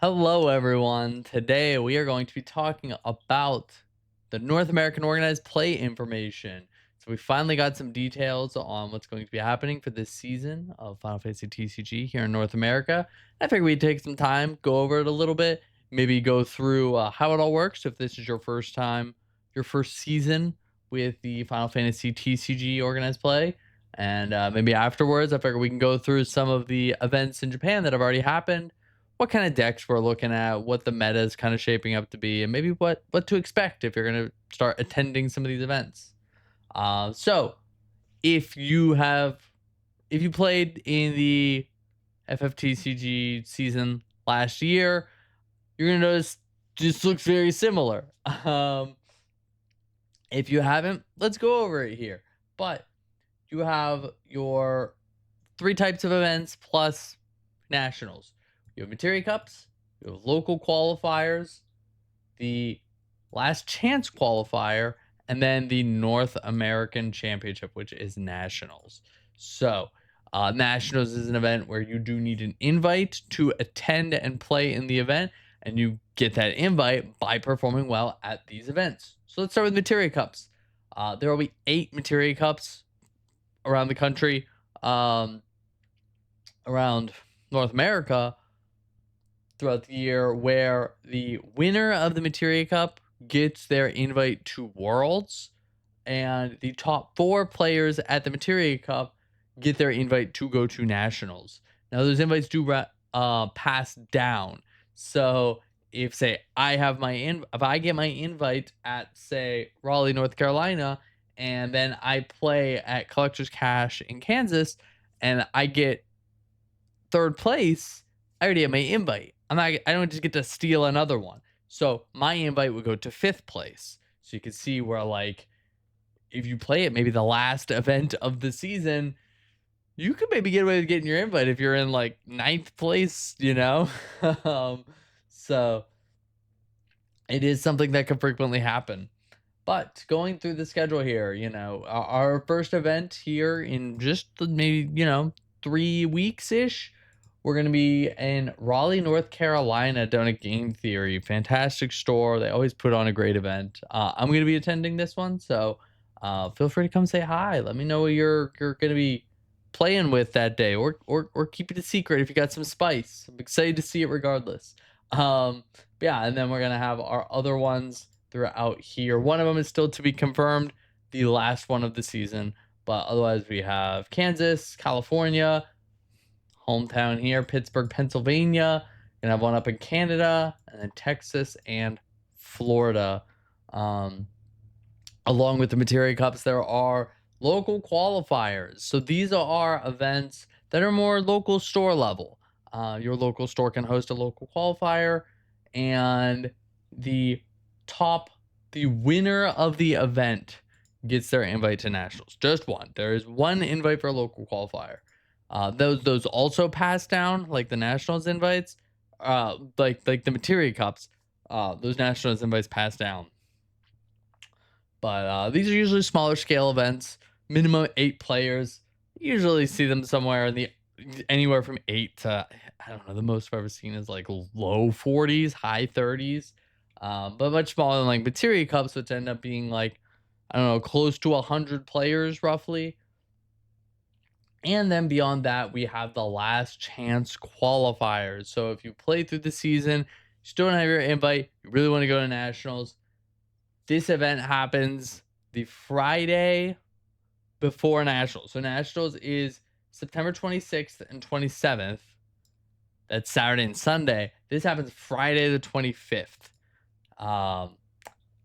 Hello, everyone. Today we are going to be talking about the North American organized play information. So we finally got some details on what's going to be happening for this season of Final Fantasy TCG here in North America. I figured we'd take some time, go over it a little bit, maybe go through how it all works. If this is your first time, your first season with the Final Fantasy TCG organized play, and maybe afterwards, I figure we can go through some of the events in Japan that have already happened, what kind of decks we're looking at, what the meta is kind of shaping up to be, and maybe what to expect if you're going to start attending some of these events. So if you have if you played in the FFTCG season last year, you're going to notice this looks very similar. If you haven't, let's go over it here. But you have your three types of events plus nationals. You have Materia Cups, you have local qualifiers, the last chance qualifier, and then the North American Championship, which is nationals. So, nationals is an event where you do need an invite to attend and play in the event, and you get that invite by performing well at these events. So let's start with Materia Cups. There will be 8 Materia Cups around the country, around North America throughout the year, where the winner of the Materia Cup gets their invite to Worlds, and the top 4 players at the Materia Cup get their invite to go to Nationals. Now, those invites do pass down. So, if say if I get my invite at say Raleigh, North Carolina, and then I play at Collector's Cash in Kansas, and I get third place, I already have my invite. I don't just get to steal another one. So my invite would go to fifth place. So you can see where, like, if you play it maybe the last event of the season, you could maybe get away with getting your invite if you're in like ninth place, you know? um, so it is something that could frequently happen. But going through the schedule here, our first event here in just maybe, 3 weeks ish, we're going to be in Raleigh, North Carolina, down at Game Theory. Fantastic store. They always put on a great event. I'm going to be attending this one. So feel free to come say hi. Let me know what you're going to be playing with that day, or keep it a secret if you got some spice. I'm excited to see it regardless. Yeah, and then we're going to have our other ones throughout here. One of them is still to be confirmed, the last one of the season. But otherwise, we have Kansas, California, hometown here, Pittsburgh, Pennsylvania. Gonna have one up in Canada, and then Texas and Florida. Along with the Materia Cups, there are local qualifiers. So these are events that are more local store level. Your local store can host a local qualifier, and the top, the winner of the event gets their invite to nationals. Just one. There is one invite for a local qualifier. Those also pass down like the nationals invites, like the Materia Cups. Those nationals invites pass down. But these are usually smaller scale events, minimum 8 players. Usually see them somewhere in the anywhere from 8 to, I don't know, the most I've ever seen is like low 40s, high 30s. But much smaller than like Materia Cups, which end up being like, I don't know, close to 100 players roughly. And then beyond that, we have the last chance qualifiers. So if you play through the season, you still don't have your invite, you really want to go to nationals, this event happens the Friday before nationals. So nationals is September 26th and 27th. That's Saturday and Sunday. This happens Friday the 25th.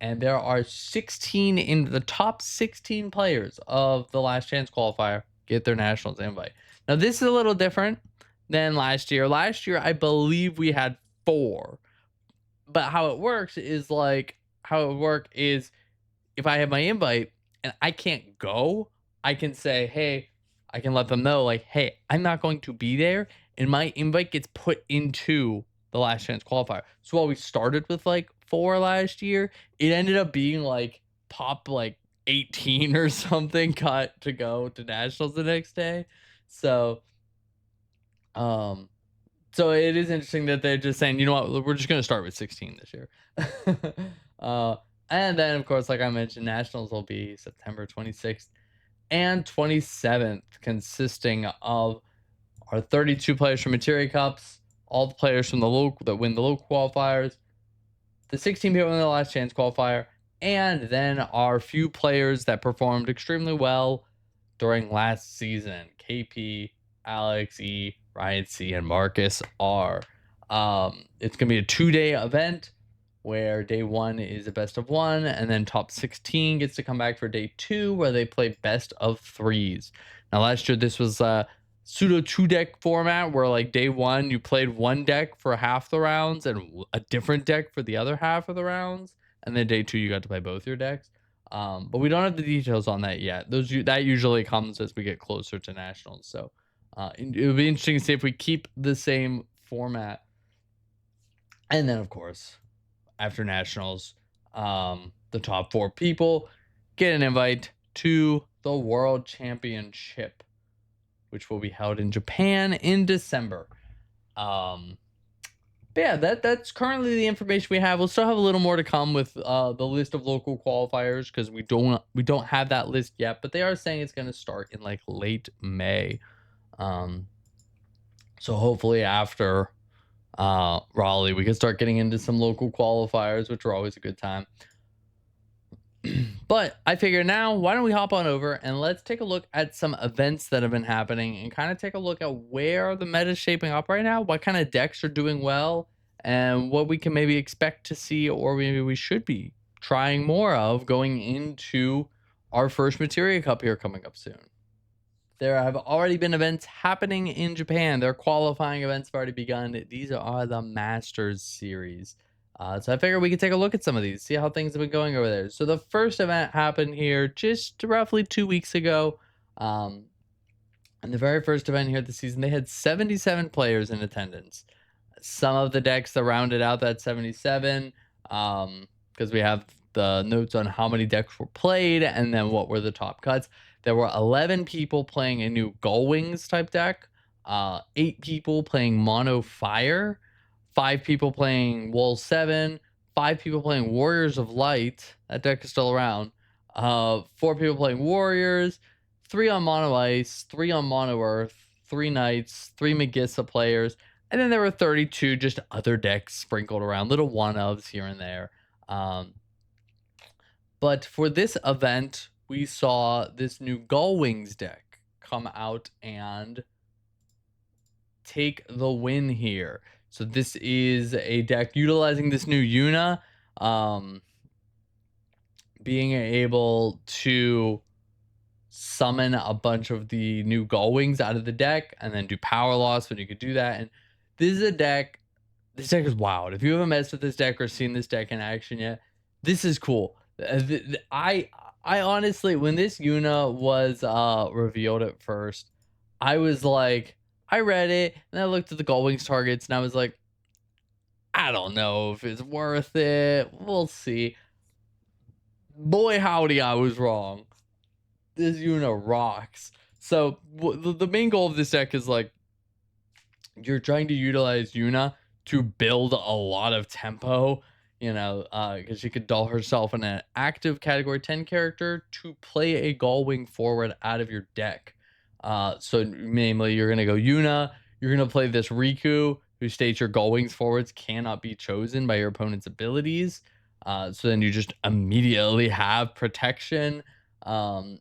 And there are 16 in the top 16 players of the last chance qualifier get their nationals invite. Now, this is a little different than last year. Last year, I believe we had 4. But how it works is if I have my invite and I can't go, I can say, hey, I can let them know, like, hey, I'm not going to be there. And my invite gets put into the last chance qualifier. So while we started with like 4 last year, it ended up being like top like 18 or something got to go to nationals the next day. So So it is interesting that they're just saying, you know what, we're just going to start with 16 this year. uh, and then, of course, like I mentioned, Nationals will be September 26th and 27th, consisting of our 32 players from Materia Cups, all the players from the local that win the local qualifiers, the 16 people in the last chance qualifier, and then our few players that performed extremely well during last season: KP, Alex E, Ryan C, and Marcus R. It's gonna be a 2-day event where day one is a best of one, and then top 16 gets to come back for day two, where they play best of threes. Now, last year this was a pseudo 2-deck format where, like, day one you played one deck for half the rounds and a different deck for the other half of the rounds, and then day two you got to play both your decks. But we don't have the details on that yet. That usually comes as we get closer to nationals. So it would be interesting to see if we keep the same format. And then, of course, after nationals, the top 4 people get an invite to the World Championship, which will be held in Japan in December. Um, but yeah, that's currently the information we have. We'll still have a little more to come with the list of local qualifiers, because we don't have that list yet. But they are saying it's going to start in like late May. Um, so hopefully after Raleigh, we can start getting into some local qualifiers, which are always a good time. But I figure now, why don't we hop on over and let's take a look at some events that have been happening and kind of take a look at where the meta is shaping up right now, what kind of decks are doing well, and what we can maybe expect to see, or maybe we should be trying more of going into our first Materia Cup here coming up soon. There have already been events happening in Japan. Their qualifying events have already begun. These are the Masters Series. So I figured we could take a look at some of these, see how things have been going over there. So the first event happened here just roughly 2 weeks ago. And the very first event here this season, they had 77 players in attendance. Some of the decks that rounded out that 77, because we have the notes on how many decks were played and then what were the top cuts. There were 11 people playing a new Gull Wings type deck, 8 people playing Mono Fire, 5 people playing Wool 7, 5 people playing Warriors of Light. That deck is still around. 4 people playing Warriors, 3 on Mono Ice, 3 on Mono Earth, 3 Knights, 3 Magissa players, and then there were 32 just other decks sprinkled around, little one-ofs here and there. But for this event, we saw this new Gull Wings deck come out and take the win here. So this is a deck utilizing this new Yuna, being able to summon a bunch of the new Gull Wings out of the deck and then do power loss when you could do that. And this is a deck. This deck is wild. If you haven't messed with this deck or seen this deck in action yet, this is cool. I honestly, when this Yuna was revealed at first, I was like, I read it and I looked at the Gull Wings targets and I was like, I don't know if it's worth it. We'll see. Boy, howdy, I was wrong. This Yuna rocks. So the main goal of this deck is, like, you're trying to utilize Yuna to build a lot of tempo, because she could doll herself in an active category 10 character to play a Gullwing forward out of your deck. So namely, you're going to go Yuna, you're going to play this Riku, who states your Gullwings forwards cannot be chosen by your opponent's abilities. So then you just immediately have protection. And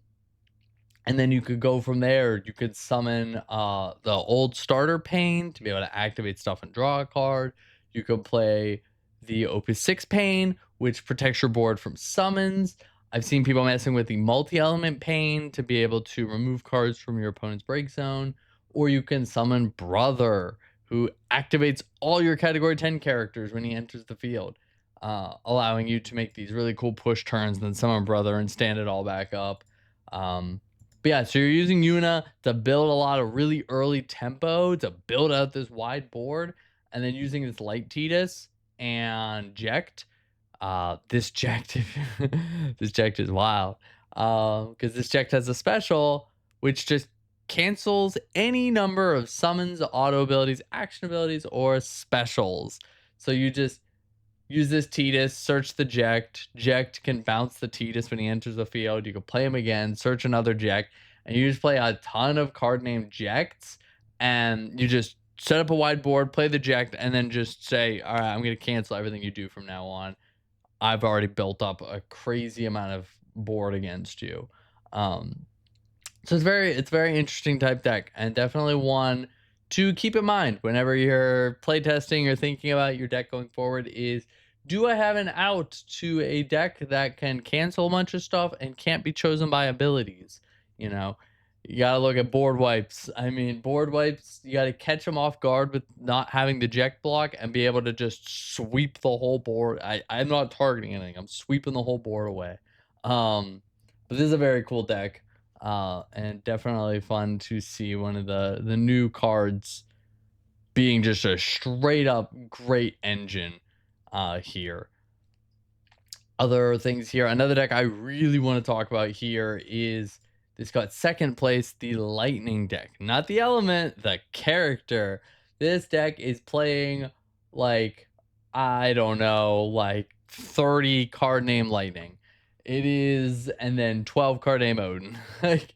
then you could go from there. You could summon the old starter Pain to be able to activate stuff and draw a card. You could play the Opus 6 Pain, which protects your board from summons. I've seen people messing with the multi-element Pain to be able to remove cards from your opponent's break zone. Or you can summon Brother, who activates all your category 10 characters when he enters the field, allowing you to make these really cool push turns and then summon Brother and stand it all back up. But yeah, so you're using Yuna to build a lot of really early tempo to build out this wide board, and then using this Light Tidus and Ject. This Ject, this Ject is wild. Because this Ject has a special which just cancels any number of summons, auto abilities, action abilities, or specials. So you just use this Tidus, search the Ject. Ject can bounce the Tidus when he enters the field. You can play him again, search another Ject, and you just play a ton of card named Jects, and you just set up a wide board, play the Ject, and then just say, all right, I'm going to cancel everything you do from now on. I've already built up a crazy amount of board against you. Um, so it's very interesting type deck, and definitely one to keep in mind whenever you're playtesting or thinking about your deck going forward is, do I have an out to a deck that can cancel a bunch of stuff and can't be chosen by abilities? You know, you gotta look at board wipes. I mean, board wipes, you gotta catch them off guard with not having the Jack block and be able to just sweep the whole board. I'm not targeting anything. I'm sweeping the whole board away. But this is a very cool deck. And definitely fun to see one of the new cards being just a straight up great engine here. Other things here, another deck I really want to talk about here is this got second place, the Lightning deck, not the element, the character. This deck is playing like, I don't know, like 30 card name Lightning. It is, and then 12 card name Odin. Like,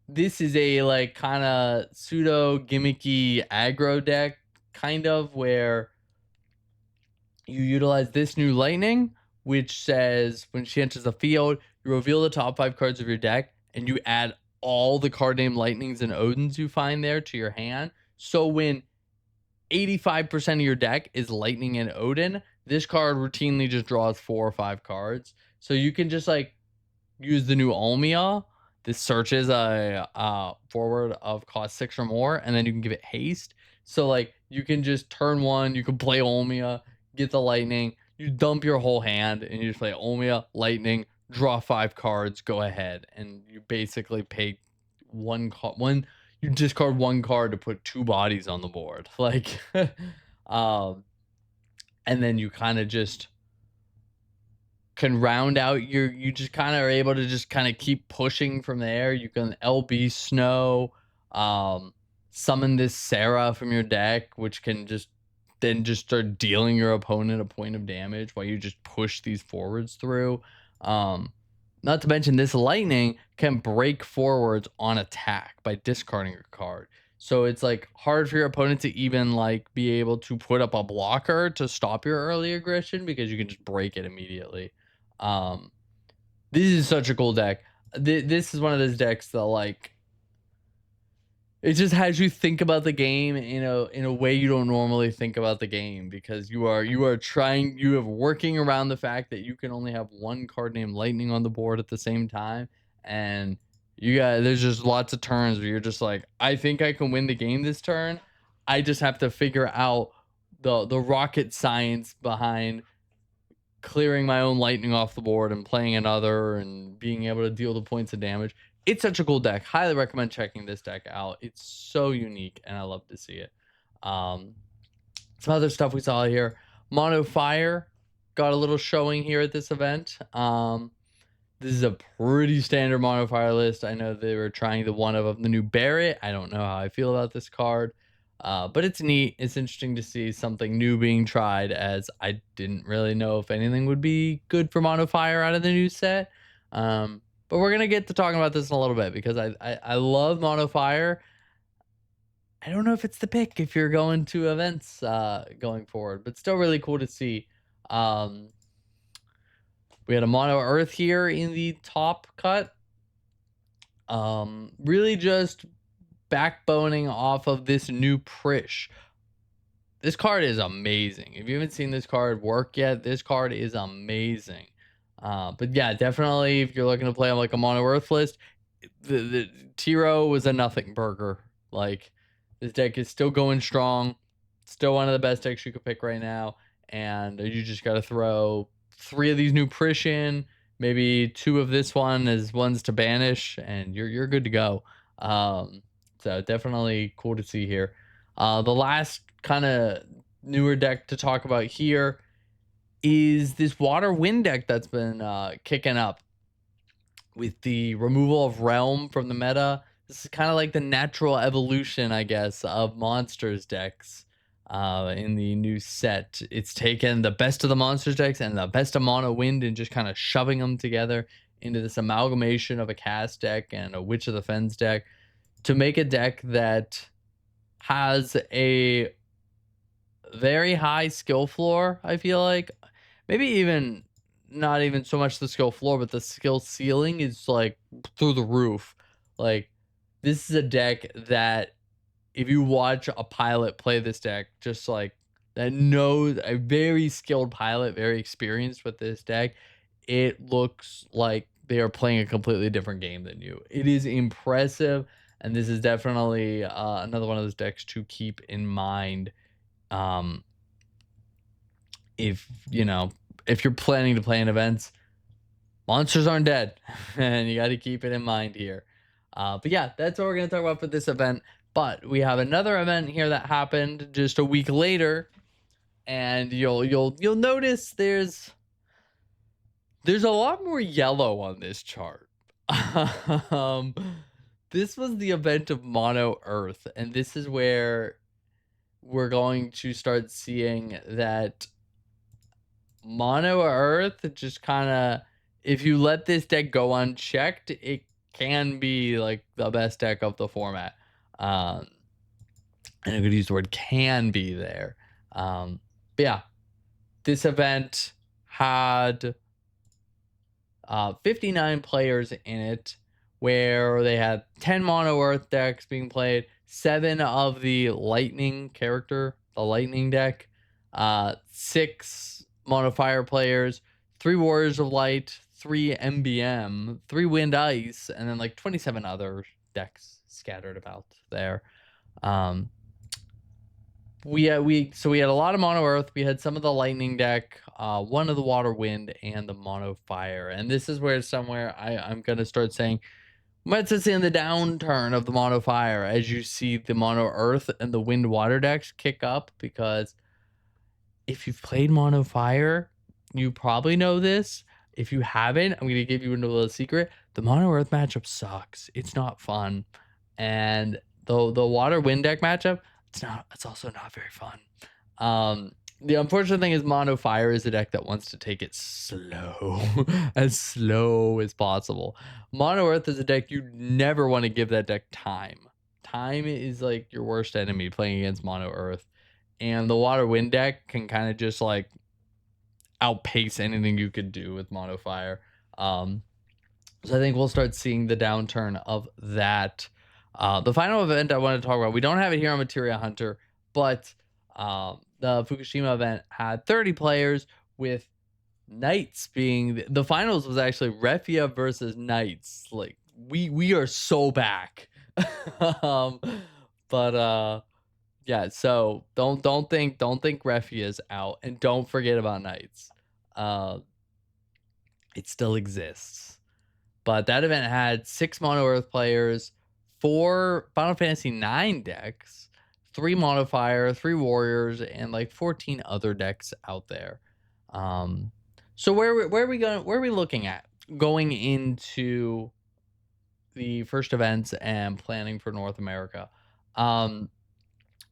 this is a like kind of pseudo gimmicky aggro deck, kind of, where you utilize this new Lightning, which says when she enters the field, you reveal the top 5 cards of your deck, and you add all the card name Lightnings and Odins you find there to your hand. So when 85% of your deck is Lightning and Odin, this card routinely just draws 4 or 5 cards. So you can just like use the new Olmia. This searches a forward of cost 6 or more, and then you can give it haste. So like you can just turn 1, you can play Olmia, get the Lightning, you dump your whole hand, and you just play Olmia, Lightning, draw 5 cards, go ahead, and you basically pay one. You discard 1 card to put 2 bodies on the board, like, um, and then you kind of just can round out you just kind of are able to just kind of keep pushing from there. You can LB Snow, summon this Sarah from your deck, which can just then just start dealing your opponent a point of damage while you just push these forwards through. Not to mention this Lightning can break forwards on attack by discarding a card. So it's like hard for your opponent to even like be able to put up a blocker to stop your early aggression because you can just break it immediately. Um, this is such a cool deck. This is one of those decks that like it just has you think about the game in a way you don't normally think about the game, because you are trying, you have working around the fact that you can only have 1 card named Lightning on the board at the same time, and there's just lots of turns where you're just like, I think I can win the game this turn. I just have to figure out the rocket science behind clearing my own Lightning off the board and playing another and being able to deal the points of damage. It's such a cool deck. Highly recommend checking this deck out. It's so unique, and I love to see it. Um, some other stuff we saw here. Mono Fire got a little showing here at this event. This is a pretty standard Mono Fire list. I know they were trying the one of the new Barret. I don't know how I feel about this card. But it's neat. It's interesting to see something new being tried, as I didn't really know if anything would be good for Mono Fire out of the new set. But we're going to get to talking about this in a little bit, because I love Mono Fire. I don't know if it's the pick if you're going to events going forward, but still really cool to see. We had a Mono Earth here in the top cut. Really just backboning off of this new Prish. This card is amazing. If you haven't seen this card work yet, this card is amazing. But yeah, definitely if you're looking to play on like a Mono Earth list, the Tiro was a nothing burger. Like, this deck is still going strong. Still one of the best decks you could pick right now. And you just got to throw 3 of these new Prish in, maybe 2 of this one as ones to banish, and you're good to go. So definitely cool to see here. The last kind of newer deck to talk about here is this Water Wind deck that's been kicking up with the removal of Realm from the meta. This is kind of like the natural evolution, I guess, of monsters decks. In the new set, it's taken the best of the monsters decks and the best of mono wind and just kind of shoving them together into this amalgamation of a cast deck and a Witch of the Fens deck to make a deck that has a very high skill floor, I feel like. Maybe even not even so much the skill floor, but the skill ceiling is like through the roof. Like this is a deck that if you watch a pilot play this deck, just like that knows a very skilled pilot, very experienced with this deck, it looks like they are playing a completely different game than you. It is impressive, and this is definitely another one of those decks to keep in mind. Um, if you know if you're planning to play in events, monsters aren't dead, and you got to keep it in mind here. But yeah, that's what we're gonna talk about for this event. But we have another event here that happened just a week later, and you'll notice there's a lot more yellow on this chart. um, this was the event of Mono Earth, and this is where we're going to start seeing that Mono Earth just kind of, if you let this deck go unchecked, it can be like the best deck of the format. Um, and I'm going to use the word can be there. But yeah, this event had 59 players in it, where they had 10 mono earth decks being played, 7 of the lightning character, the lightning deck, 6 mono fire players, 3 warriors of light, 3 MBM, 3 wind ice, and then like 27 other decks scattered about there. Um, we had a lot of mono earth. We had some of the lightning deck, one of the water wind, and the mono fire. And this is where somewhere I'm gonna start saying, let's just in the downturn of the mono fire as you see the mono earth and the wind water decks kick up. Because if you've played mono fire, you probably know this. If you haven't, I'm gonna give you a little secret. The mono earth matchup sucks. It's not fun, and the water wind deck matchup, it's also not very fun. The unfortunate thing is mono fire is a deck that wants to take it slow, as slow as possible. Mono earth is a deck you never want to give that deck time. Time is like your worst enemy playing against mono earth, and the water wind deck can kind of just like outpace anything you could do with mono fire. Um, so I think we'll start seeing the downturn of that. The final event I want to talk about, we don't have it here on Materia Hunter, but the Fukushima event had 30 players, with Knights being the finals was actually Refia versus Knights. Like we are so back. um, but yeah, so don't think Refia is out, and don't forget about Knights. Uh, it still exists. But that event had 6 Mono Earth players, 4 Final Fantasy 9 decks, 3 Mono Fire, 3 Warriors, and like 14 other decks out there. Um, so where are we going? Where are we looking at going into the first events and planning for North America? Um,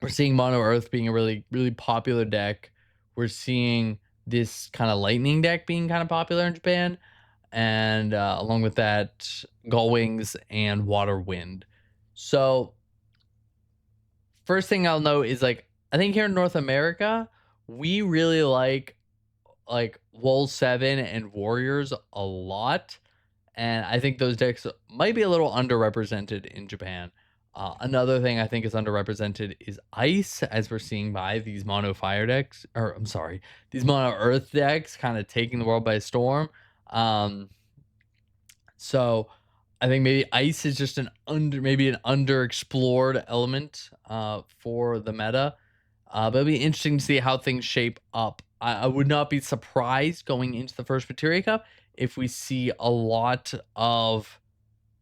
we're seeing Mono Earth being a really popular deck. We're seeing this kind of lightning deck being kind of popular in Japan, and along with that, Gull Wings and Water Wind. So first thing I'll note is like I think here in North America, we really like Wool 7 and Warriors a lot. And I think those decks might be a little underrepresented in Japan. Another thing I think is underrepresented is Ice, as we're seeing by these mono fire decks, or I'm sorry, these mono earth decks kind of taking the world by storm. Um, so I think maybe Ice is just maybe an underexplored element for the meta. But it'll be interesting to see how things shape up. I would not be surprised going into the first Materia Cup if we see a lot of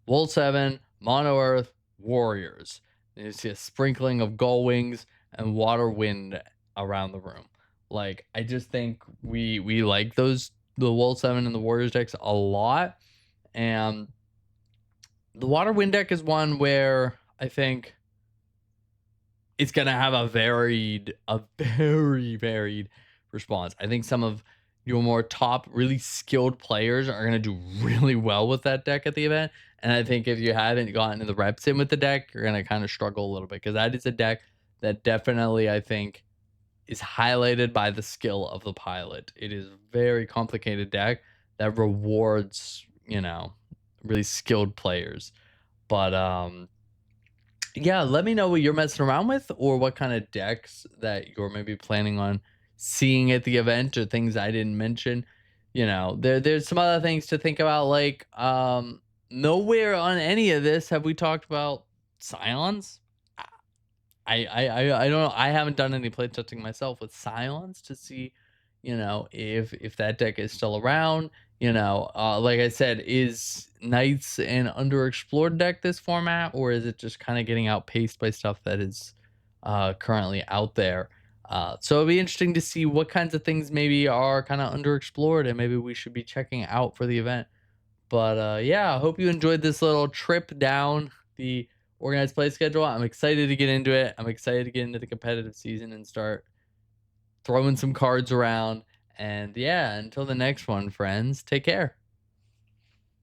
Wool 7, Mono Earth, Warriors. You see a sprinkling of Gull Wings and Water Wind around the room. Like, I just think we like the Wool 7 and the Warriors decks a lot. And The water wind deck is one where I think it's gonna have a very varied response. I think some of your more top, really skilled players are gonna do really well with that deck at the event. And I think if you haven't gotten the reps in with the deck, you're gonna kind of struggle a little bit because that is a deck that definitely I think is highlighted by the skill of the pilot. It is a very complicated deck that rewards, really skilled players. But yeah, let me know what you're messing around with or what kind of decks that you're maybe planning on seeing at the event or things I didn't mention. There's some other things to think about, like nowhere on any of this have we talked about Scions. I don't know. I haven't done any play testing myself with Scions to see, if that deck is still around. Like I said, is Knights an underexplored deck this format, or is it just kind of getting outpaced by stuff that is currently out there? So it'd be interesting to see what kinds of things maybe are kind of underexplored and maybe we should be checking out for the event. But yeah, I hope you enjoyed this little trip down the organized play schedule. I'm excited to get into it. I'm excited to get into the competitive season and start throwing some cards around. And yeah, until the next one, friends, take care.